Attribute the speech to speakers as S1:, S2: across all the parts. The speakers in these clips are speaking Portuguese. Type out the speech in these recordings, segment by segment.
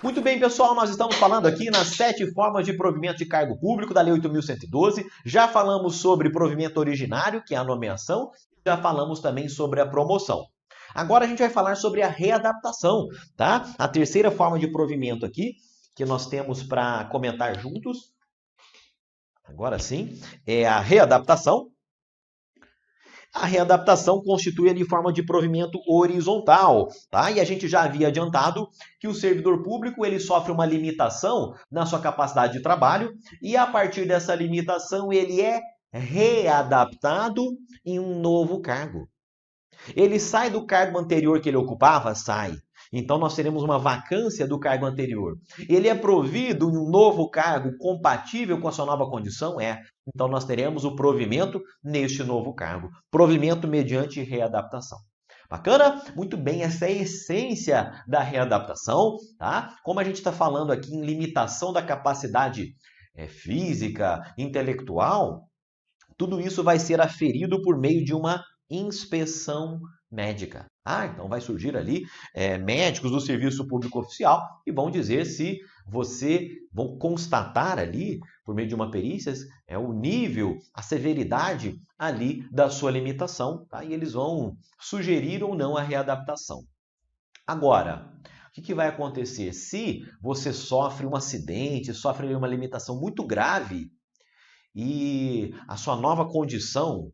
S1: Muito bem, pessoal, nós estamos falando aqui nas 7 formas de provimento de cargo público da Lei 8.112. Já falamos sobre provimento originário, que é a nomeação, já falamos também sobre a promoção. Agora a gente vai falar sobre a readaptação, tá? A terceira forma de provimento aqui, que nós temos para comentar juntos, agora sim, é a readaptação. A readaptação constitui ali forma de provimento horizontal, tá? E a gente já havia adiantado que o servidor público ele sofre uma limitação na sua capacidade de trabalho e a partir dessa limitação ele é readaptado em um novo cargo. Ele sai do cargo anterior que ele ocupava? Sai. Então nós teremos uma vacância do cargo anterior. Ele é provido em um novo cargo compatível com a sua nova condição? É. Então nós teremos o provimento neste novo cargo. Provimento mediante readaptação. Bacana? Muito bem, essa é a essência da readaptação, tá? Como a gente está falando aqui em limitação da capacidade física, intelectual, tudo isso vai ser aferido por meio de uma inspeção médica. Então vai surgir ali médicos do serviço público oficial e vão dizer se vão constatar ali, por meio de uma perícia, o nível, a severidade ali da sua limitação, tá? E eles vão sugerir ou não a readaptação. Agora, o que vai acontecer? Se você sofre um acidente, sofre uma limitação muito grave e a sua nova condição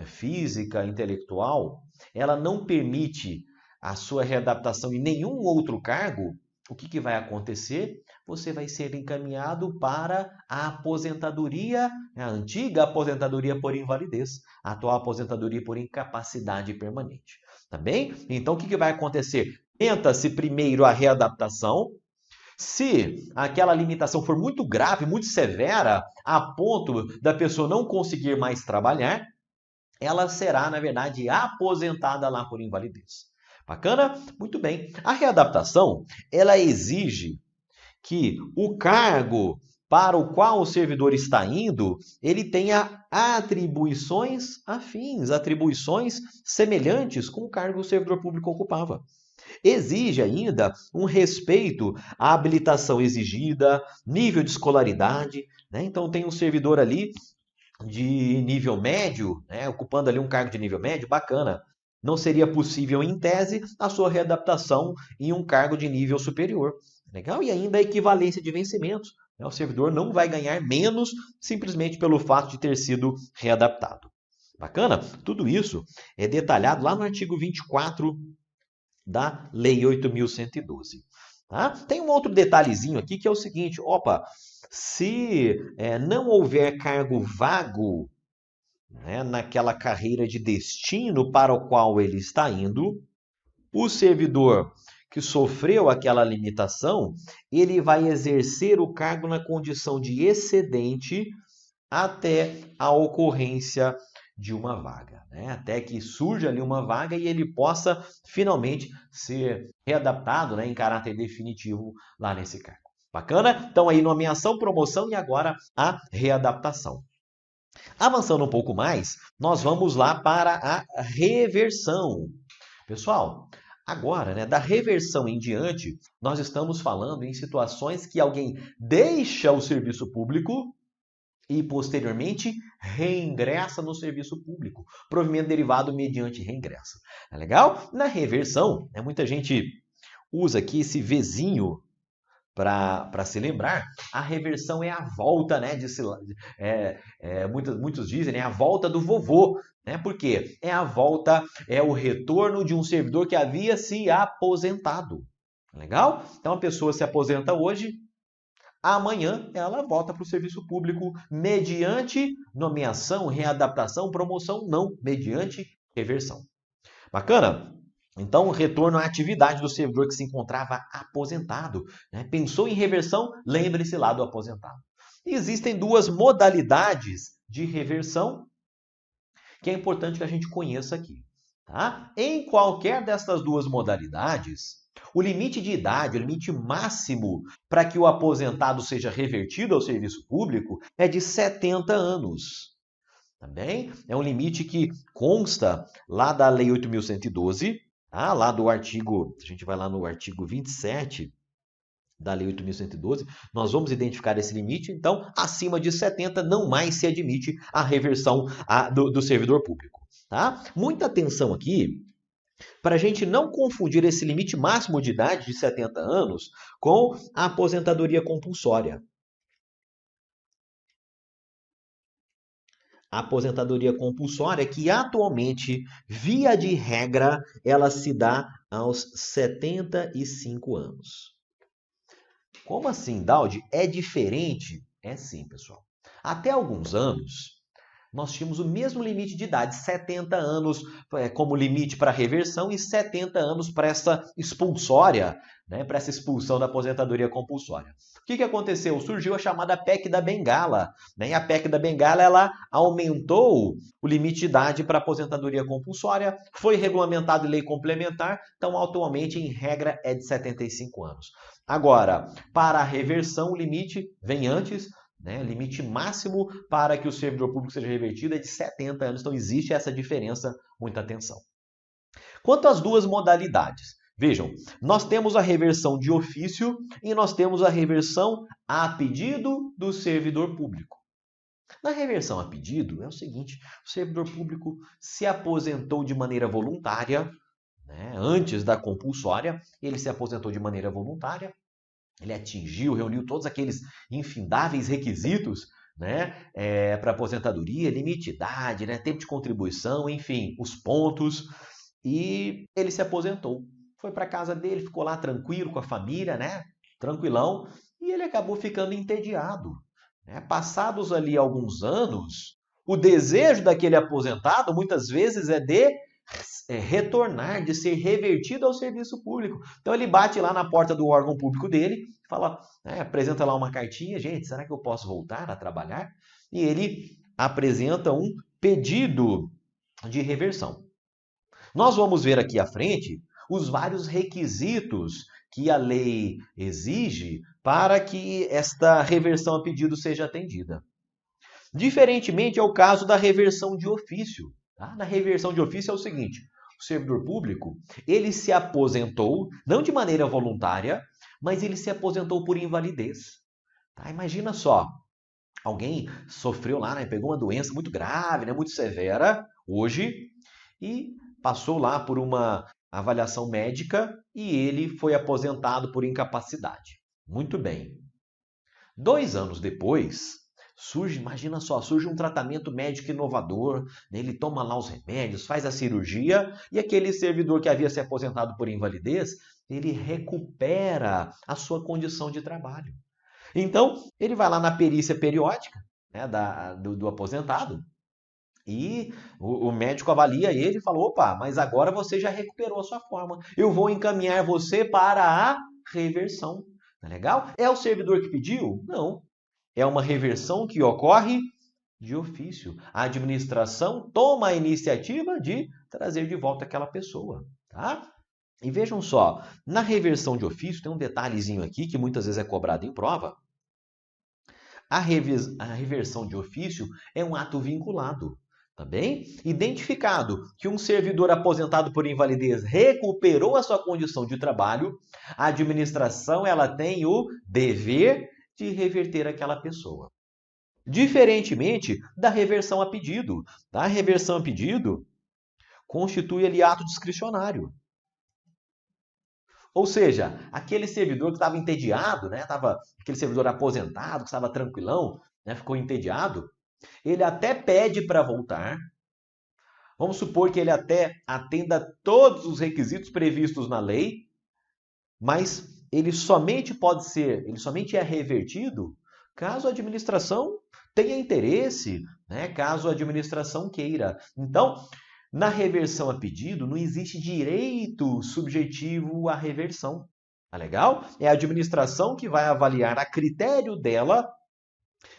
S1: física, intelectual, ela não permite a sua readaptação em nenhum outro cargo, o que vai acontecer? Você vai ser encaminhado para a aposentadoria, a antiga aposentadoria por invalidez, a atual aposentadoria por incapacidade permanente. Tá bem? Então, o que vai acontecer? Tenta-se primeiro a readaptação. Se aquela limitação for muito grave, muito severa, a ponto da pessoa não conseguir mais trabalhar, ela será, na verdade, aposentada lá por invalidez. Bacana? Muito bem. A readaptação, ela exige que o cargo para o qual o servidor está indo, ele tenha atribuições afins, atribuições semelhantes com o cargo que o servidor público ocupava. Exige ainda um respeito à habilitação exigida, nível de escolaridade, né? Então tem um servidor ali de nível médio, né, ocupando ali um cargo de nível médio, bacana. Não seria possível, em tese, a sua readaptação em um cargo de nível superior. Legal? E ainda a equivalência de vencimentos. Né? O servidor não vai ganhar menos simplesmente pelo fato de ter sido readaptado. Bacana? Tudo isso é detalhado lá no artigo 24 da Lei 8.112. Tá? Tem um outro detalhezinho aqui que é o seguinte, se não houver cargo vago, né, naquela carreira de destino para o qual ele está indo, o servidor que sofreu aquela limitação, ele vai exercer o cargo na condição de excedente até a ocorrência de uma vaga, né? Até que surja ali uma vaga e ele possa finalmente ser readaptado, né, em caráter definitivo lá nesse cargo. Bacana? Então aí nomeação, promoção e agora a readaptação. Avançando um pouco mais, nós vamos lá para a reversão. Pessoal, agora, né, da reversão em diante, nós estamos falando em situações que alguém deixa o serviço público e posteriormente reingressa no serviço público. Provimento derivado mediante reingresso. É legal? Na reversão, muita gente usa aqui esse Vzinho para se lembrar. A reversão é a volta, né? Muitos dizem, a volta do vovô. Né? Por quê? É a volta, é o retorno de um servidor que havia se aposentado. Legal? Então a pessoa se aposenta hoje, amanhã ela volta para o serviço público mediante nomeação, readaptação, promoção, não, mediante reversão. Bacana? Então, retorno à atividade do servidor que se encontrava aposentado. Né? Pensou em reversão? Lembre-se lá do aposentado. Existem duas modalidades de reversão que é importante que a gente conheça aqui. Tá? Em qualquer dessas duas modalidades, o limite de idade, o limite máximo para que o aposentado seja revertido ao serviço público é de 70 anos. Também é um limite que consta lá da Lei 8.112, tá? Lá do artigo, a gente vai lá no artigo 27, da Lei 8.112, nós vamos identificar esse limite. Então, acima de 70 não mais se admite a reversão do servidor público. Tá? Muita atenção aqui para a gente não confundir esse limite máximo de idade de 70 anos com a aposentadoria compulsória. A aposentadoria compulsória, que atualmente, via de regra, ela se dá aos 75 anos. Como assim, Daudi? É diferente? É sim, pessoal. Até alguns anos, nós tínhamos o mesmo limite de idade, 70 anos como limite para reversão e 70 anos para essa expulsória, né, para essa expulsão da aposentadoria compulsória. O que aconteceu? Surgiu a chamada PEC da Bengala, né? E a PEC da Bengala ela aumentou o limite de idade para aposentadoria compulsória, foi regulamentado em lei complementar, então atualmente em regra é de 75 anos. Agora, para a reversão o limite vem antes, né? Limite máximo para que o servidor público seja revertido é de 70 anos, então existe essa diferença, muita atenção. Quanto às duas modalidades, vejam, nós temos a reversão de ofício e nós temos a reversão a pedido do servidor público. Na reversão a pedido é o seguinte, o servidor público se aposentou de maneira voluntária, né, antes da compulsória, ele se aposentou de maneira voluntária, ele atingiu, reuniu todos aqueles infindáveis requisitos, né, para aposentadoria, limite de idade, né, tempo de contribuição, enfim, os pontos, e ele se aposentou. Foi para a casa dele, ficou lá tranquilo com a família, né, tranquilão, e ele acabou ficando entediado. Né? Passados ali alguns anos, o desejo daquele aposentado muitas vezes é de retornar, de ser revertido ao serviço público. Então ele bate lá na porta do órgão público dele, fala, apresenta lá uma cartinha, gente, será que eu posso voltar a trabalhar? E ele apresenta um pedido de reversão. Nós vamos ver aqui à frente os vários requisitos que a lei exige para que esta reversão a pedido seja atendida. Diferentemente é o caso da reversão de ofício. Tá? Na reversão de ofício é o seguinte, o servidor público, ele se aposentou, não de maneira voluntária, mas ele se aposentou por invalidez. Tá? Imagina só, alguém sofreu lá, né, pegou uma doença muito grave, né, muito severa, hoje, e passou lá por uma avaliação médica e ele foi aposentado por incapacidade. Muito bem. 2 anos depois, imagina só, surge um tratamento médico inovador, né? Ele toma lá os remédios, faz a cirurgia e aquele servidor que havia se aposentado por invalidez, ele recupera a sua condição de trabalho. Então, ele vai lá na perícia periódica, né, do aposentado e o médico avalia ele e fala, opa, mas agora você já recuperou a sua forma, eu vou encaminhar você para a reversão. Tá legal? É o servidor que pediu? Não. É uma reversão que ocorre de ofício. A administração toma a iniciativa de trazer de volta aquela pessoa. Tá? E vejam só, na reversão de ofício tem um detalhezinho aqui que muitas vezes é cobrado em prova. A reversão de ofício é um ato vinculado. Também identificado que um servidor aposentado por invalidez recuperou a sua condição de trabalho, a administração ela tem o dever de reverter aquela pessoa. Diferentemente da reversão a pedido. A reversão a pedido constitui ali ato discricionário. Ou seja, aquele servidor que estava entediado, né, aquele servidor aposentado, que estava tranquilão, né, ficou entediado, ele até pede para voltar. Vamos supor que ele até atenda todos os requisitos previstos na lei, mas ele somente é revertido caso a administração tenha interesse, né? Caso a administração queira. Então, na reversão a pedido, não existe direito subjetivo à reversão. Tá legal? É a administração que vai avaliar a critério dela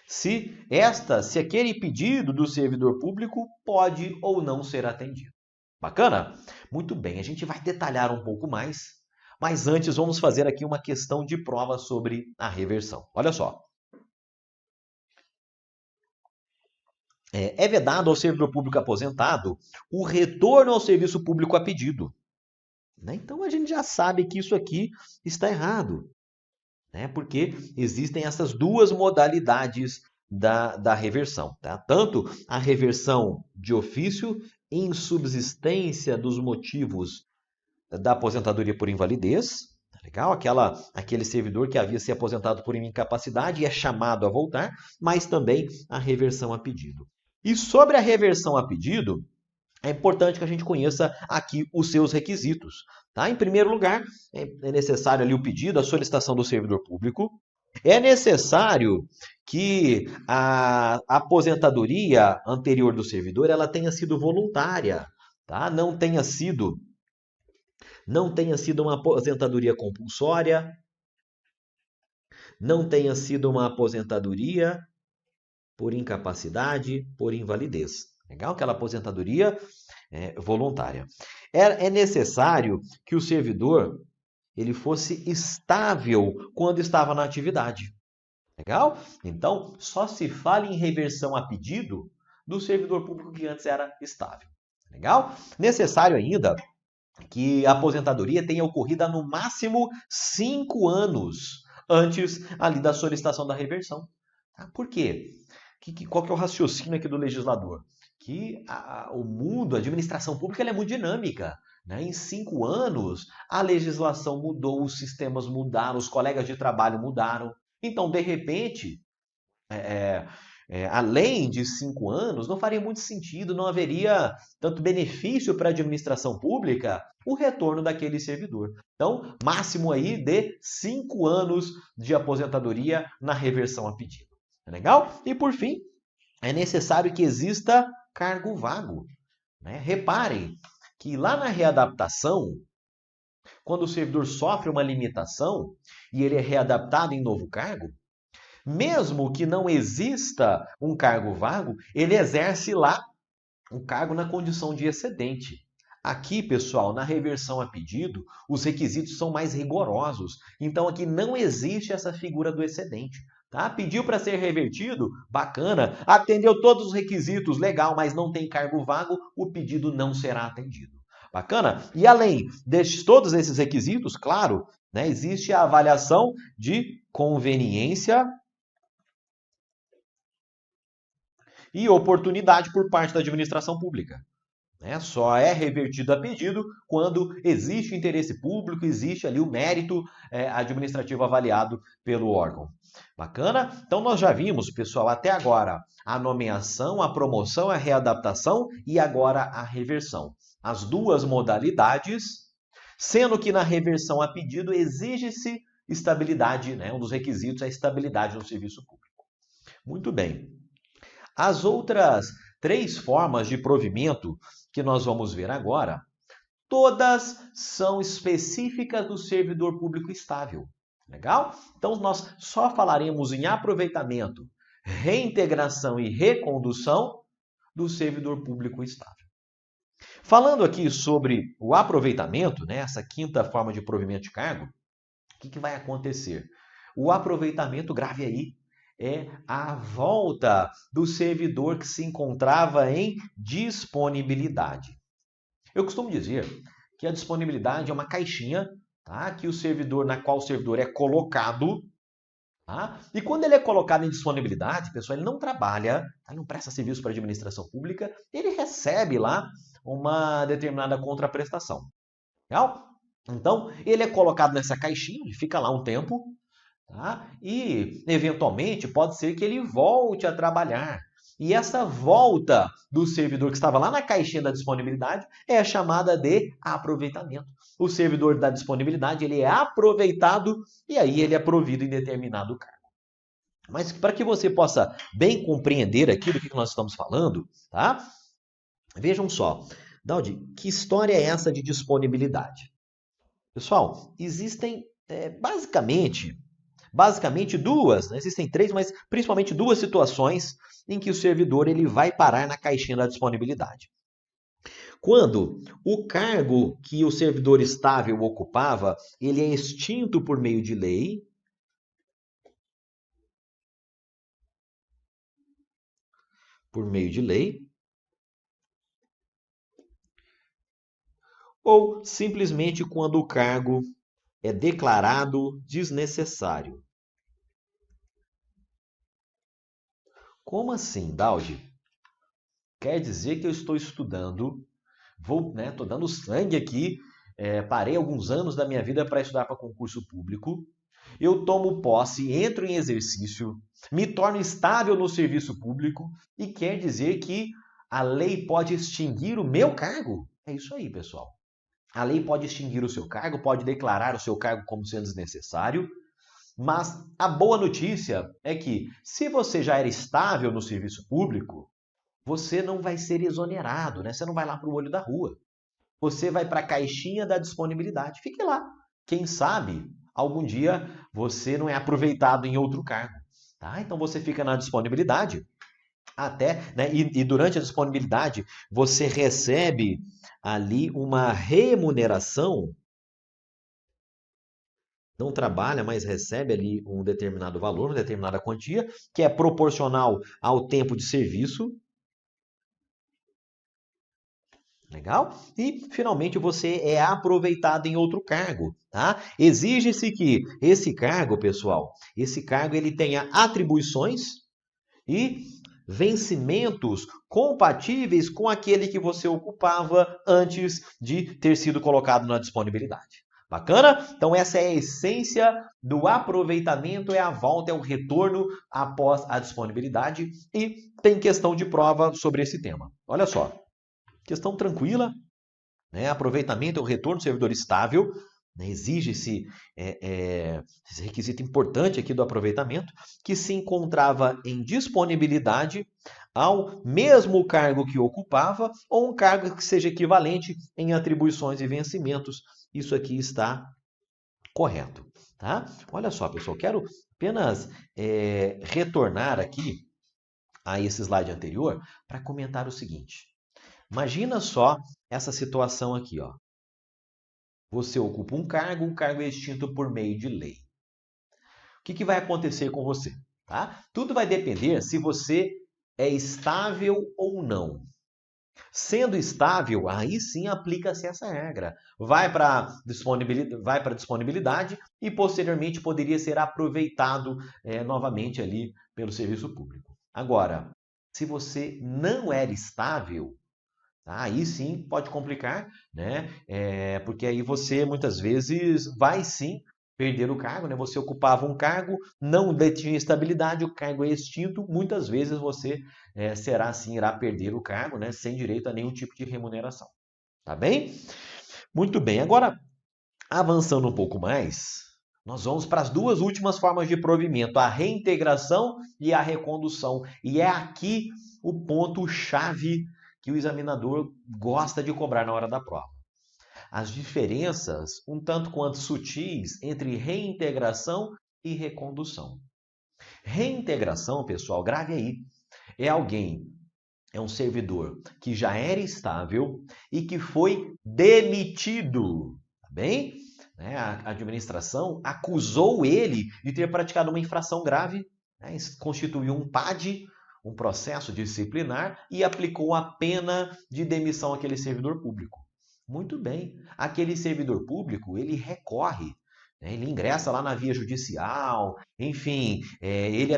S1: se aquele pedido do servidor público pode ou não ser atendido. Bacana? Muito bem, a gente vai detalhar um pouco mais, mas antes vamos fazer aqui uma questão de prova sobre a reversão. Olha só. É vedado ao servidor público aposentado o retorno ao serviço público a pedido. Né? Então a gente já sabe que isso aqui está errado. né? Porque existem essas duas modalidades da reversão, tá? Tanto a reversão de ofício em subsistência dos motivos da aposentadoria por invalidez, tá legal? Aquele servidor que havia se aposentado por incapacidade e é chamado a voltar, mas também a reversão a pedido. E sobre a reversão a pedido, é importante que a gente conheça aqui os seus requisitos. Tá? Em primeiro lugar, é necessário ali o pedido, a solicitação do servidor público. É necessário que a aposentadoria anterior do servidor ela tenha sido voluntária, tá? Não tenha sido uma aposentadoria compulsória, não tenha sido uma aposentadoria por incapacidade, por invalidez. Legal? Aquela aposentadoria voluntária. É necessário que o servidor ele fosse estável quando estava na atividade. Legal? Então, só se fala em reversão a pedido do servidor público que antes era estável. Legal? Necessário ainda que a aposentadoria tenha ocorrido há no máximo 5 anos antes ali da solicitação da reversão. Tá? Por quê? Qual que é o raciocínio aqui do legislador? Que o mundo, a administração pública, ela é muito dinâmica. Né? Em 5 anos, a legislação mudou, os sistemas mudaram, os colegas de trabalho mudaram. Então, de repente, além de 5 anos, não faria muito sentido, não haveria tanto benefício para a administração pública o retorno daquele servidor. Então, máximo aí de 5 anos de aposentadoria na reversão a pedido. É legal? E por fim, é necessário que exista cargo vago. Né? Reparem que lá na readaptação, quando o servidor sofre uma limitação e ele é readaptado em novo cargo, mesmo que não exista um cargo vago, ele exerce lá um cargo na condição de excedente. Aqui, pessoal, na reversão a pedido, os requisitos são mais rigorosos. Então, aqui não existe essa figura do excedente. Tá? Pediu para ser revertido? Bacana. Atendeu todos os requisitos? Legal, mas não tem cargo vago, o pedido não será atendido. Bacana? E além de todos esses requisitos, claro, né, existe a avaliação de conveniência e oportunidade por parte da administração pública. Só é revertido a pedido quando existe interesse público, existe ali o mérito administrativo avaliado pelo órgão. Bacana? Então nós já vimos, pessoal, até agora a nomeação, a promoção, a readaptação e agora a reversão. As duas modalidades, sendo que na reversão a pedido exige-se estabilidade, né? Um dos requisitos é a estabilidade no serviço público. Muito bem. As outras 3 formas de provimento que nós vamos ver agora, todas são específicas do servidor público estável. Legal? Então, nós só falaremos em aproveitamento, reintegração e recondução do servidor público estável. Falando aqui sobre o aproveitamento, né, essa 5ª forma de provimento de cargo, o que vai acontecer? O aproveitamento, grave aí, é a volta do servidor que se encontrava em disponibilidade. Eu costumo dizer que a disponibilidade é uma caixinha, tá? Na qual o servidor é colocado. Tá? E quando ele é colocado em disponibilidade, pessoal, ele não trabalha, tá? Não presta serviço para a administração pública, ele recebe lá uma determinada contraprestação. Legal? Então, ele é colocado nessa caixinha, ele fica lá um tempo, tá? E, eventualmente, pode ser que ele volte a trabalhar. E essa volta do servidor que estava lá na caixinha da disponibilidade é chamada de aproveitamento. O servidor da disponibilidade ele é aproveitado e aí ele é provido em determinado cargo. Mas para que você possa bem compreender aqui do que nós estamos falando, tá? Vejam só, Daldi, que história é essa de disponibilidade? Pessoal, existem basicamente duas, né? Existem 3, mas principalmente 2 situações em que o servidor ele vai parar na caixinha da disponibilidade. Quando o cargo que o servidor estável ocupava, ele é extinto por meio de lei, ou simplesmente quando o cargo é declarado desnecessário. Como assim, Daldi? Quer dizer que eu estou estudando, estou dando sangue aqui, parei alguns anos da minha vida para estudar para concurso público, eu tomo posse, entro em exercício, me torno estável no serviço público e quer dizer que a lei pode extinguir o meu cargo? É isso aí, pessoal. A lei pode extinguir o seu cargo, pode declarar o seu cargo como sendo desnecessário, mas a boa notícia é que, se você já era estável no serviço público, você não vai ser exonerado, né? Você não vai lá para o olho da rua. Você vai para a caixinha da disponibilidade. Fique lá. Quem sabe, algum dia, você não é aproveitado em outro cargo. Tá? Então, você fica na disponibilidade. Até, né? E durante a disponibilidade, você recebe ali uma remuneração. Não trabalha, mas recebe ali um determinado valor, uma determinada quantia, que é proporcional ao tempo de serviço. Legal? E, finalmente, você é aproveitado em outro cargo, tá? Exige-se que esse cargo, pessoal, esse cargo ele tenha atribuições e vencimentos compatíveis com aquele que você ocupava antes de ter sido colocado na disponibilidade. Bacana? Então essa é a essência do aproveitamento, é a volta, é o retorno após a disponibilidade e tem questão de prova sobre esse tema. Olha só, questão tranquila, né? Aproveitamento é o retorno do servidor estável, né? Exige-se esse requisito importante aqui do aproveitamento, que se encontrava em disponibilidade ao mesmo cargo que ocupava ou um cargo que seja equivalente em atribuições e vencimentos. Isso aqui está correto, tá? Olha só, pessoal, quero apenas retornar aqui a esse slide anterior para comentar o seguinte. Imagina só essa situação aqui, ó. Você ocupa um cargo, o cargo é extinto por meio de lei. O que vai acontecer com você? Tá? Tudo vai depender se você é estável ou não. Sendo estável, aí sim aplica-se essa regra. Vai para disponibilidade e posteriormente poderia ser aproveitado novamente ali pelo serviço público. Agora, se você não era estável, aí sim pode complicar, né? Porque aí você muitas vezes vai sim perder o cargo, né? Você ocupava um cargo, não detinha estabilidade, o cargo é extinto, muitas vezes você irá perder o cargo, né? Sem direito a nenhum tipo de remuneração. Tá bem? Muito bem. Agora, avançando um pouco mais, nós vamos para as duas últimas formas de provimento, a reintegração e a recondução. E é aqui o ponto-chave que o examinador gosta de cobrar na hora da prova. As diferenças, um tanto quanto sutis, entre reintegração e recondução. Reintegração, pessoal, grave aí, é um servidor que já era estável e que foi demitido, tá bem? A administração acusou ele de ter praticado uma infração grave, né? Constituiu um PAD, um processo disciplinar, e aplicou a pena de demissão àquele servidor público. Muito bem. Aquele servidor público, ele recorre, né? Ele ingressa lá na via judicial, enfim, ele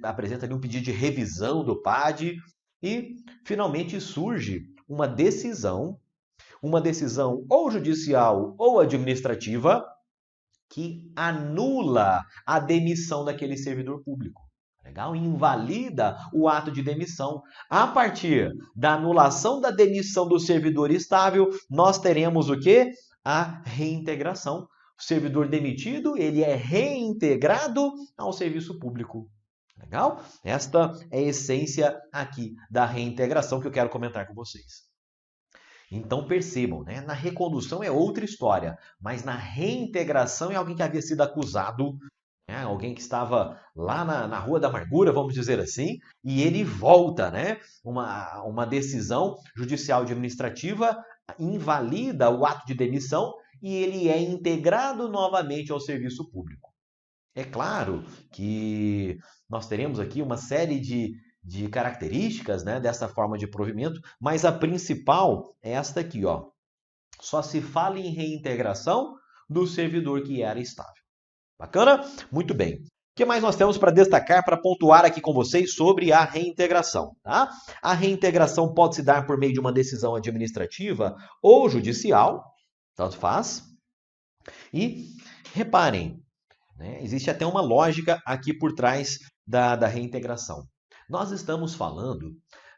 S1: apresenta ali um pedido de revisão do PAD e, finalmente, surge uma decisão ou judicial ou administrativa que anula a demissão daquele servidor público. Legal? Invalida o ato de demissão. A partir da anulação da demissão do servidor estável, nós teremos o quê? A reintegração. O servidor demitido, ele é reintegrado ao serviço público. Legal? Esta é a essência aqui da reintegração que eu quero comentar com vocês. Então percebam, né? Na recondução é outra história, mas na reintegração é alguém que havia sido acusado, alguém que estava lá na Rua da Amargura, vamos dizer assim, e ele volta, né? Uma decisão judicial administrativa invalida o ato de demissão e ele é integrado novamente ao serviço público. É claro que nós teremos aqui uma série de características, né, dessa forma de provimento, mas a principal é esta aqui, ó. Só se fala em reintegração do servidor que era estável. Bacana? Muito bem. O que mais nós temos para destacar, para pontuar aqui com vocês sobre a reintegração? Tá? A reintegração pode se dar por meio de uma decisão administrativa ou judicial, tanto faz. E reparem, né, existe até uma lógica aqui por trás da reintegração. Nós estamos falando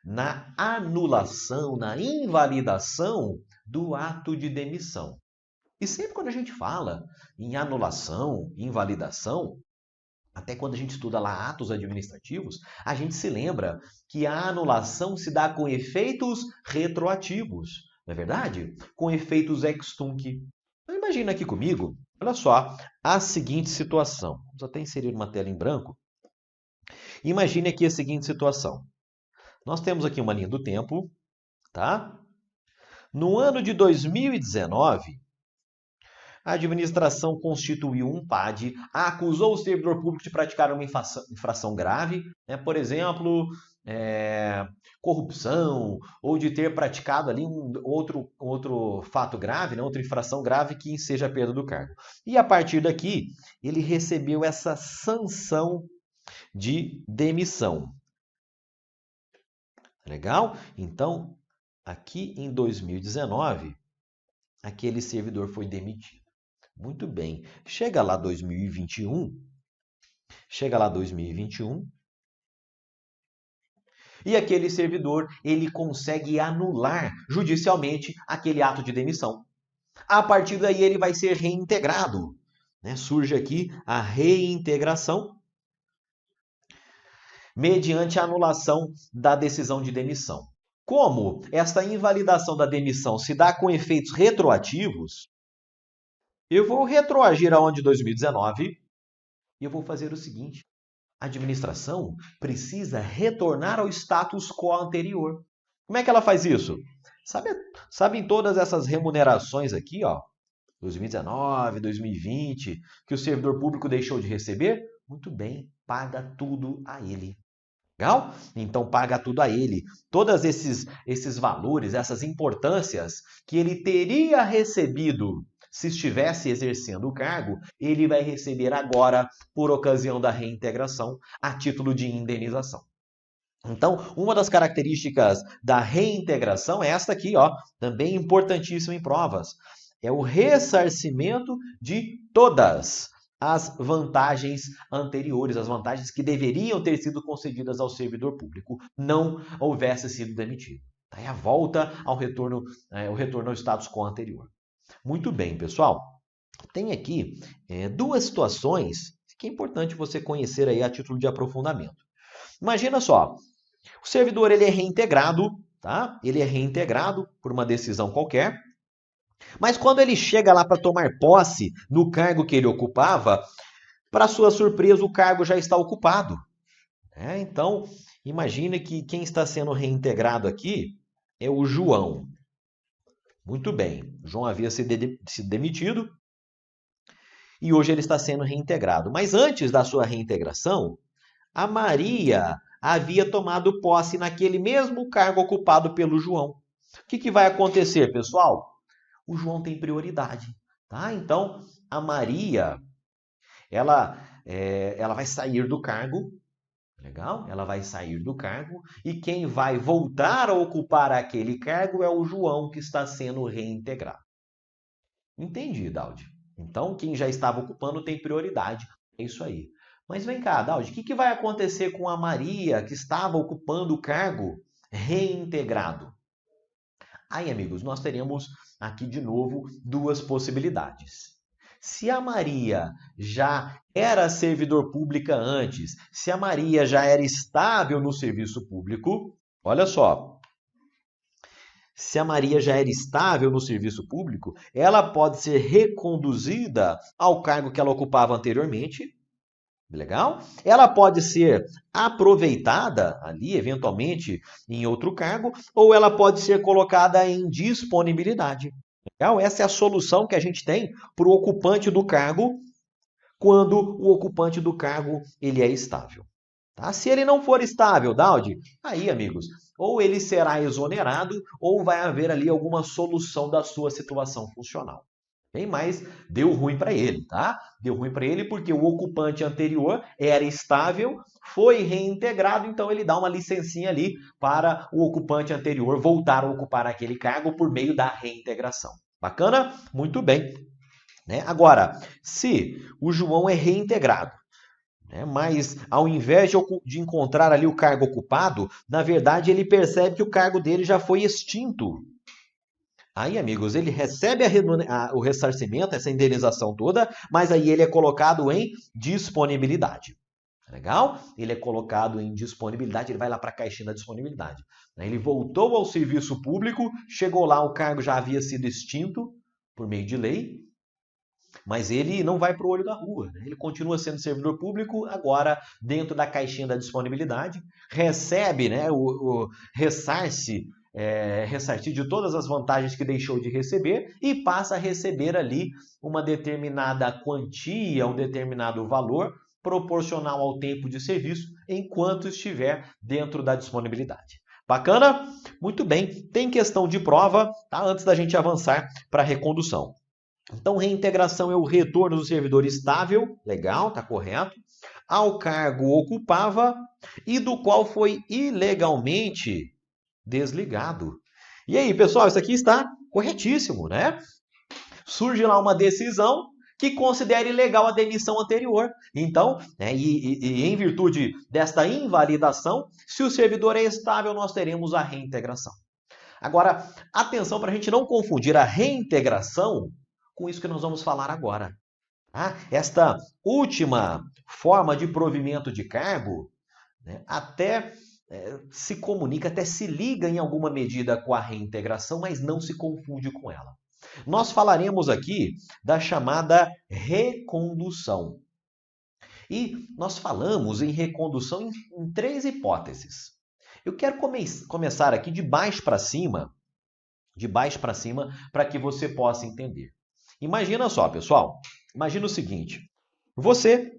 S1: na anulação, na invalidação do ato de demissão. E sempre quando a gente fala em anulação, invalidação, até quando a gente estuda lá atos administrativos, a gente se lembra que a anulação se dá com efeitos retroativos, não é verdade? Com efeitos ex tunc. Então imagina aqui comigo, olha só, a seguinte situação. Vamos até inserir uma tela em branco. Imagine aqui a seguinte situação. Nós temos aqui uma linha do tempo, tá? No ano de 2019, a administração constituiu um PAD, acusou o servidor público de praticar uma infração grave, né? Por exemplo, corrupção, ou de ter praticado ali outro fato grave, né? Outra infração grave que seja a perda do cargo. E a partir daqui, ele recebeu essa sanção de demissão. Legal? Então, aqui em 2019, aquele servidor foi demitido. Muito bem. Chega lá 2021. E aquele servidor, ele consegue anular judicialmente aquele ato de demissão. A partir daí ele vai ser reintegrado, né? Surge aqui a reintegração mediante a anulação da decisão de demissão. Como esta invalidação da demissão se dá com efeitos retroativos, eu vou retroagir ao ano de 2019 e eu vou fazer o seguinte. A administração precisa retornar ao status quo anterior. Como é que ela faz isso? Sabem todas essas remunerações aqui, ó, 2019, 2020, que o servidor público deixou de receber? Muito bem, paga tudo a ele. Legal? Então paga tudo a ele. Todos esses valores, essas importâncias que ele teria recebido se estivesse exercendo o cargo, ele vai receber agora por ocasião da reintegração a título de indenização. Então, uma das características da reintegração é esta aqui, ó, também importantíssima em provas. É o ressarcimento de todas as vantagens anteriores, as vantagens que deveriam ter sido concedidas ao servidor público, não houvesse sido demitido. É a volta ao retorno, o retorno ao status quo anterior. Muito bem, pessoal. Tem aqui duas situações que é importante você conhecer aí a título de aprofundamento. Imagina só, o servidor ele é reintegrado, tá? Ele é reintegrado por uma decisão qualquer, mas quando ele chega lá para tomar posse no cargo que ele ocupava, para sua surpresa, o cargo já está ocupado. Então, imagine que quem está sendo reintegrado aqui é o João. Muito bem, o João havia sido demitido e hoje ele está sendo reintegrado. Mas antes da sua reintegração, a Maria havia tomado posse naquele mesmo cargo ocupado pelo João. O que vai acontecer, pessoal? O João tem prioridade, tá? Então, a Maria, ela vai sair do cargo, legal? Ela vai sair do cargo e quem vai voltar a ocupar aquele cargo é o João que está sendo reintegrado. Entendi, Daudi. Então, quem já estava ocupando tem prioridade. É isso aí. Mas vem cá, Daudi, o que vai acontecer com a Maria que estava ocupando o cargo reintegrado? Aí, amigos, nós teremos aqui de novo duas possibilidades. Se a Maria já era servidor pública antes, se a Maria já era estável no serviço público, olha só. Se a Maria já era estável no serviço público, ela pode ser reconduzida ao cargo que ela ocupava anteriormente. Legal? Ela pode ser aproveitada ali, eventualmente, em outro cargo, ou ela pode ser colocada em disponibilidade. Legal? Essa é a solução que a gente tem para o ocupante do cargo quando o ocupante do cargo ele é estável. Tá? Se ele não for estável, Daudi, aí, amigos, ou ele será exonerado ou vai haver ali alguma solução da sua situação funcional. Bem, mas deu ruim para ele, tá? Deu ruim para ele porque o ocupante anterior era estável, foi reintegrado, então ele dá uma licencinha ali para o ocupante anterior voltar a ocupar aquele cargo por meio da reintegração. Bacana? Muito bem. Né? Agora, se o João é reintegrado, né, mas ao invés de encontrar ali o cargo ocupado, na verdade ele percebe que o cargo dele já foi extinto. Aí, amigos, ele recebe o ressarcimento, essa indenização toda, mas aí ele é colocado em disponibilidade. Legal? Ele é colocado em disponibilidade, ele vai lá para a caixinha da disponibilidade. Ele voltou ao serviço público, chegou lá, o cargo já havia sido extinto por meio de lei, mas ele não vai para o olho da rua. Ele continua sendo servidor público, agora dentro da caixinha da disponibilidade, recebe, né, o ressarce, ressarcir de todas as vantagens que deixou de receber e passa a receber ali uma determinada quantia, um determinado valor proporcional ao tempo de serviço enquanto estiver dentro da disponibilidade. Bacana? Muito bem. Tem questão de prova, tá? Antes da gente avançar para a recondução. Então, reintegração é o retorno do servidor estável, legal, tá correto, ao cargo ocupava e do qual foi ilegalmente desligado. E aí, pessoal, isso aqui está corretíssimo, né? Surge lá uma decisão que considera ilegal a demissão anterior. Então, né, em virtude desta invalidação, se o servidor é estável, nós teremos a reintegração. Agora, atenção para a gente não confundir a reintegração com isso que nós vamos falar agora. Esta última forma de provimento de cargo, né, até se comunica, até se liga em alguma medida com a reintegração, mas não se confunde com ela. Nós falaremos aqui da chamada recondução. E nós falamos em recondução em três hipóteses. Eu quero começar aqui de baixo para cima, para que você possa entender. Imagina só, pessoal. Imagina o seguinte. Você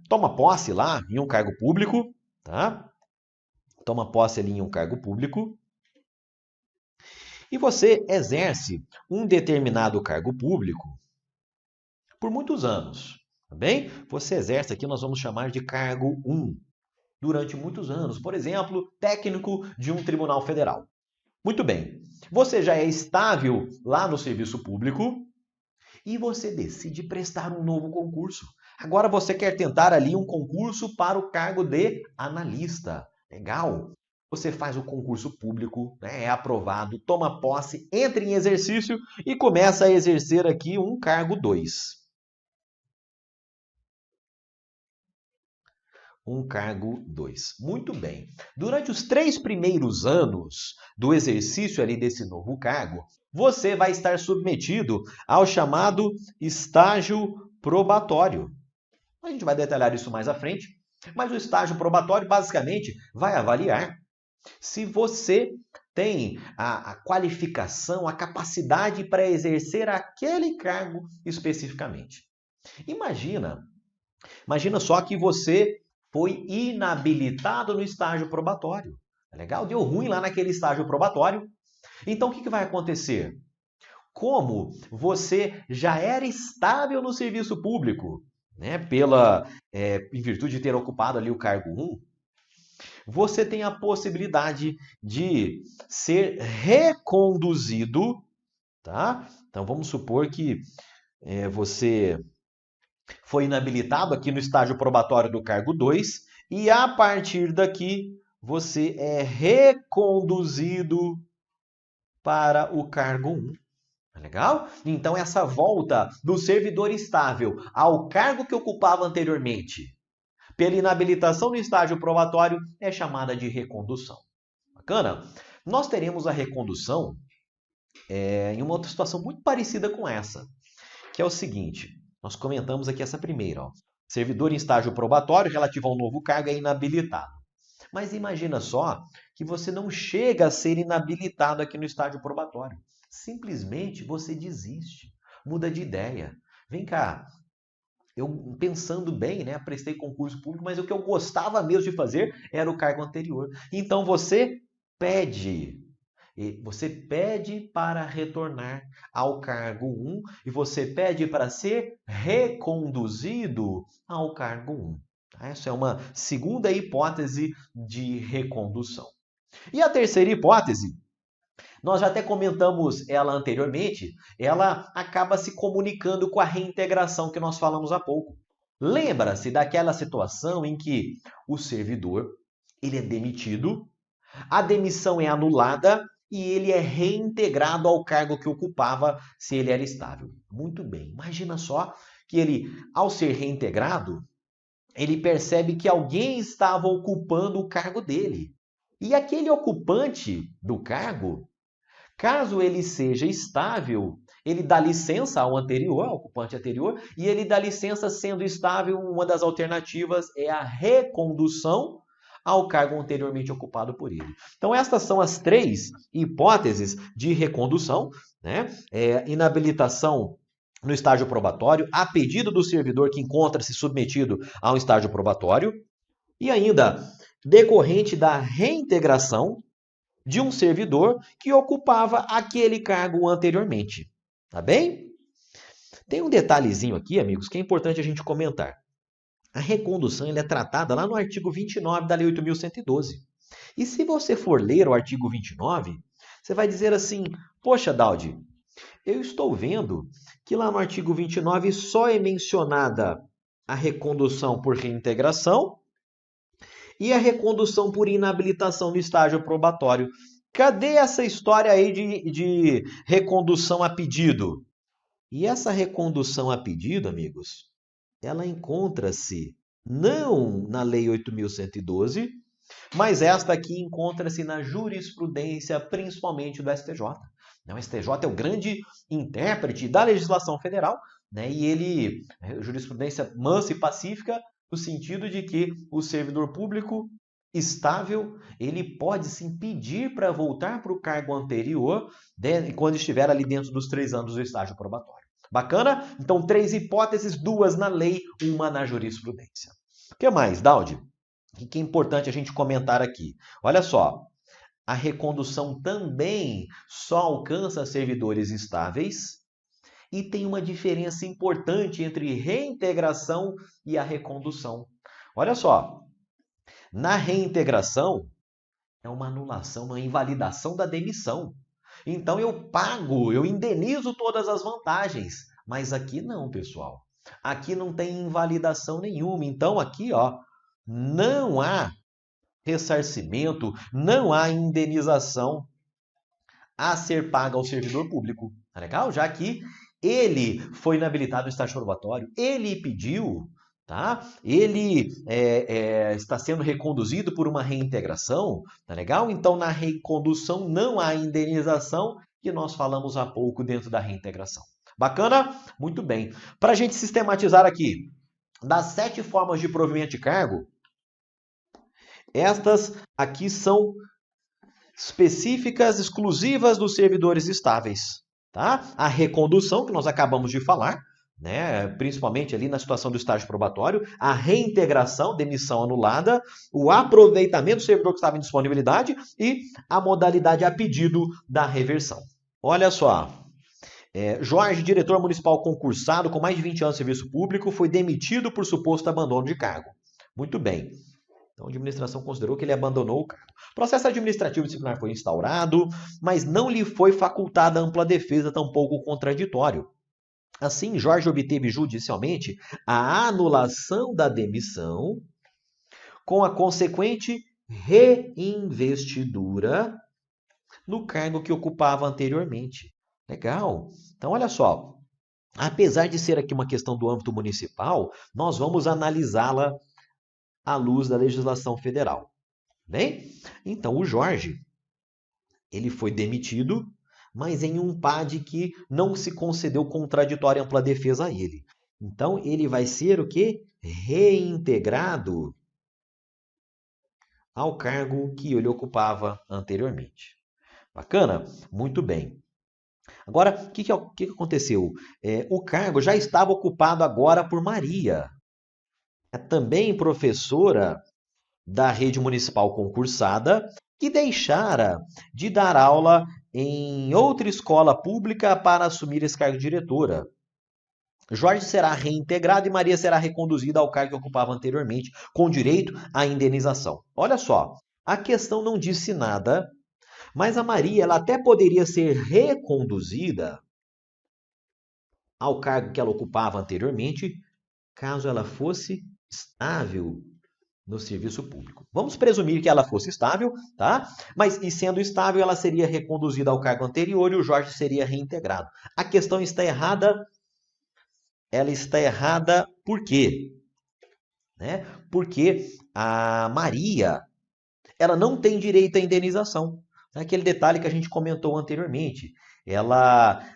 S1: toma posse lá em um cargo público, tá? Toma posse ali em um cargo público. E você exerce um determinado cargo público por muitos anos, tá bem? Você exerce aqui, nós vamos chamar de cargo 1, durante muitos anos. Por exemplo, técnico de um tribunal federal. Muito bem. Você já é estável lá no serviço público e você decide prestar um novo concurso. Agora você quer tentar ali um concurso para o cargo de analista. Legal? Você faz o concurso público, né, é aprovado, toma posse, entra em exercício e começa a exercer aqui um cargo 2. Um cargo 2. Muito bem. Durante os 3 primeiros anos do exercício ali desse novo cargo, você vai estar submetido ao chamado estágio probatório. A gente vai detalhar isso mais à frente, mas o estágio probatório basicamente vai avaliar se você tem a qualificação, a capacidade para exercer aquele cargo especificamente. Imagina só que você foi inabilitado no estágio probatório. Legal? Deu ruim lá naquele estágio probatório. Então, o que vai acontecer? Como você já era estável no serviço público, né, em virtude de ter ocupado ali o cargo 1, você tem a possibilidade de ser reconduzido, tá? Então, vamos supor que você foi inabilitado aqui no estágio probatório do cargo 2 e a partir daqui você é reconduzido para o cargo 1. Legal? Então essa volta do servidor estável ao cargo que ocupava anteriormente, pela inabilitação no estágio probatório, é chamada de recondução. Bacana? Nós teremos a recondução em uma outra situação muito parecida com essa, que é o seguinte. Nós comentamos aqui essa primeira. Ó. Servidor em estágio probatório relativo ao novo cargo é inabilitado. Mas imagina só que você não chega a ser inabilitado aqui no estágio probatório. Simplesmente você desiste, muda de ideia. Vem cá, eu pensando bem, né, prestei concurso público, mas o que eu gostava mesmo de fazer era o cargo anterior. Então você pede Você pede para retornar ao cargo 1 e você pede para ser reconduzido ao cargo 1. Essa é uma segunda hipótese de recondução. E a terceira hipótese, nós já até comentamos ela anteriormente, ela acaba se comunicando com a reintegração que nós falamos há pouco. Lembra-se daquela situação em que o servidor ele é demitido, a demissão é anulada e ele é reintegrado ao cargo que ocupava se ele era estável. Muito bem, imagina só que ele, ao ser reintegrado, ele percebe que alguém estava ocupando o cargo dele. E aquele ocupante do cargo, caso ele seja estável, ele dá licença ao anterior, ao ocupante anterior, e ele dá licença sendo estável. Uma das alternativas é a recondução ao cargo anteriormente ocupado por ele. Então, estas são as três hipóteses de recondução, né? Inabilitação no estágio probatório, a pedido do servidor que encontra-se submetido a um estágio probatório, e ainda decorrente da reintegração de um servidor que ocupava aquele cargo anteriormente. Tá bem? Tem um detalhezinho aqui, amigos, que é importante a gente comentar. A recondução é tratada lá no artigo 29 da Lei 8.112. E se você for ler o artigo 29, você vai dizer assim, poxa, Daldi, eu estou vendo que lá no artigo 29 só é mencionada a recondução por reintegração e a recondução por inabilitação do estágio probatório. Cadê essa história aí de recondução a pedido? E essa recondução a pedido, amigos, ela encontra-se não na Lei 8.112, mas esta aqui encontra-se na jurisprudência, principalmente do STJ. O STJ é o grande intérprete da legislação federal, né? E ele, jurisprudência mansa e pacífica, no sentido de que o servidor público estável, ele pode sim pedir para voltar para o cargo anterior, né, quando estiver ali dentro dos 3 anos do estágio probatório. Bacana? Então, 3 hipóteses, 2 na lei, 1 na jurisprudência. O que mais, Daldi? O que é importante a gente comentar aqui? Olha só, a recondução também só alcança servidores estáveis e tem uma diferença importante entre reintegração e a recondução. Olha só, na reintegração é uma anulação, uma invalidação da demissão. Então eu pago, eu indenizo todas as vantagens. Mas aqui não, pessoal. Aqui não tem invalidação nenhuma. Então aqui, ó, não há ressarcimento, não há indenização a ser paga ao servidor público. Tá legal? Já que ele foi inabilitado no estágio probatório, ele pediu, tá? Ele está sendo reconduzido por uma reintegração, tá legal? Então, na recondução não há indenização, que nós falamos há pouco dentro da reintegração. Bacana? Muito bem. Para a gente sistematizar aqui, das 7 formas de provimento de cargo, estas aqui são específicas, exclusivas dos servidores estáveis. Tá? A recondução, que nós acabamos de falar, né? Principalmente ali na situação do estágio probatório, a reintegração, demissão anulada, o aproveitamento do servidor que estava em disponibilidade e a modalidade a pedido da reversão. Olha só, Jorge, diretor municipal concursado com mais de 20 anos de serviço público, foi demitido por suposto abandono de cargo. Muito bem. Então, a administração considerou que ele abandonou o cargo. O processo administrativo disciplinar foi instaurado, mas não lhe foi facultada ampla defesa, tampouco o contraditório. Assim, Jorge obteve judicialmente a anulação da demissão com a consequente reinvestidura no cargo que ocupava anteriormente. Legal. Então, olha só. Apesar de ser aqui uma questão do âmbito municipal, nós vamos analisá-la à luz da legislação federal. Bem? Então, o Jorge, ele foi demitido, mas em um PAD que não se concedeu contraditória ampla defesa a ele. Então, ele vai ser o quê? Reintegrado ao cargo que ele ocupava anteriormente. Bacana? Muito bem. Agora, o que aconteceu? O cargo já estava ocupado agora por Maria. É também professora da rede municipal concursada que deixara de dar aula em outra escola pública para assumir esse cargo de diretora. Jorge será reintegrado e Maria será reconduzida ao cargo que ocupava anteriormente, com direito à indenização. Olha só, a questão não disse nada, mas a Maria ela até poderia ser reconduzida ao cargo que ela ocupava anteriormente, caso ela fosse estável no serviço público. Vamos presumir que ela fosse estável, tá? Mas, e sendo estável, ela seria reconduzida ao cargo anterior e o Jorge seria reintegrado. A questão está errada. Ela está errada por quê? Né? Porque a Maria, ela não tem direito à indenização. Aquele detalhe que a gente comentou anteriormente.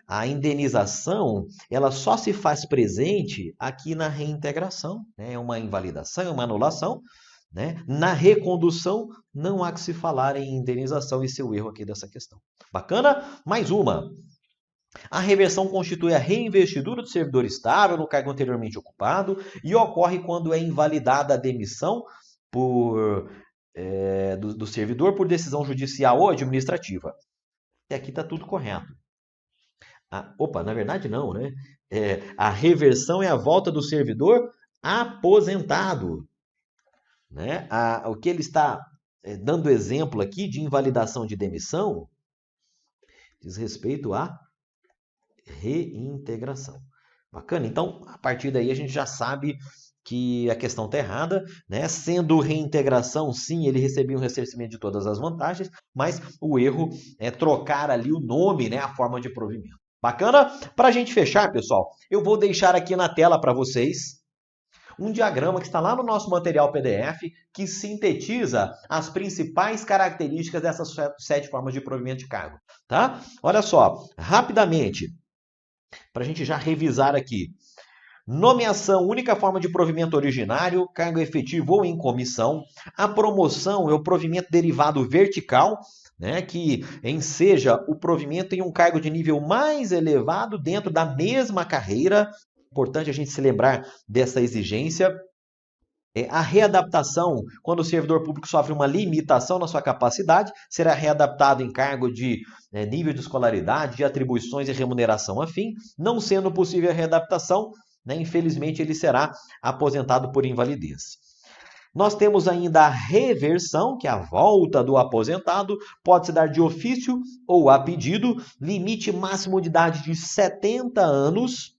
S1: A indenização, ela só se faz presente aqui na reintegração. Né? É uma invalidação, é uma anulação. Né? Na recondução, não há que se falar em indenização e seu erro aqui dessa questão. Bacana? Mais uma. A reversão constitui a reinvestidura do servidor estável no cargo anteriormente ocupado e ocorre quando é invalidada a demissão do servidor por decisão judicial ou administrativa. E aqui está tudo correto. Na verdade não, né? A reversão é a volta do servidor aposentado. Né? O que ele está dando exemplo aqui de invalidação de demissão diz respeito à reintegração. Bacana? Então, a partir daí a gente já sabe que a questão está errada, né? Sendo reintegração, sim, ele recebia um ressarcimento de todas as vantagens, mas o erro é trocar ali o nome, né? A forma de provimento. Bacana? Para a gente fechar, pessoal, eu vou deixar aqui na tela para vocês um diagrama que está lá no nosso material PDF que sintetiza as principais características dessas 7 formas de provimento de cargo. Tá? Olha só, rapidamente, para a gente já revisar aqui. Nomeação, única forma de provimento originário, cargo efetivo ou em comissão. A promoção é o provimento derivado vertical, né, que enseja o provimento em um cargo de nível mais elevado dentro da mesma carreira. Importante a gente se lembrar dessa exigência. A readaptação, quando o servidor público sofre uma limitação na sua capacidade, será readaptado em cargo de nível de escolaridade, de atribuições e remuneração afim. Não sendo possível a readaptação, né, infelizmente ele será aposentado por invalidez. Nós temos ainda a reversão, que é a volta do aposentado, pode se dar de ofício ou a pedido, limite máximo de idade de 70 anos.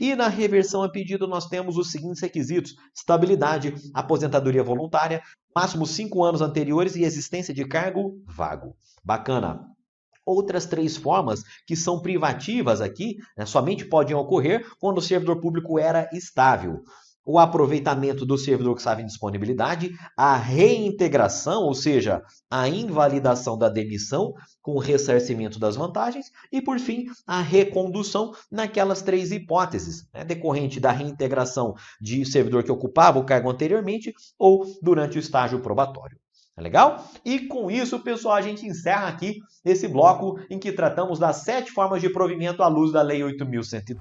S1: E na reversão a pedido nós temos os seguintes requisitos: estabilidade, aposentadoria voluntária, máximo 5 anos anteriores e existência de cargo vago. Bacana. Outras 3 formas que são privativas aqui, né, somente podem ocorrer quando o servidor público era estável. O aproveitamento do servidor que estava em disponibilidade, a reintegração, ou seja, a invalidação da demissão com o ressarcimento das vantagens e, por fim, a recondução naquelas 3 hipóteses, né, decorrente da reintegração de servidor que ocupava o cargo anteriormente ou durante o estágio probatório. Tá legal? E com isso, pessoal, a gente encerra aqui esse bloco em que tratamos das 7 formas de provimento à luz da Lei 8.112.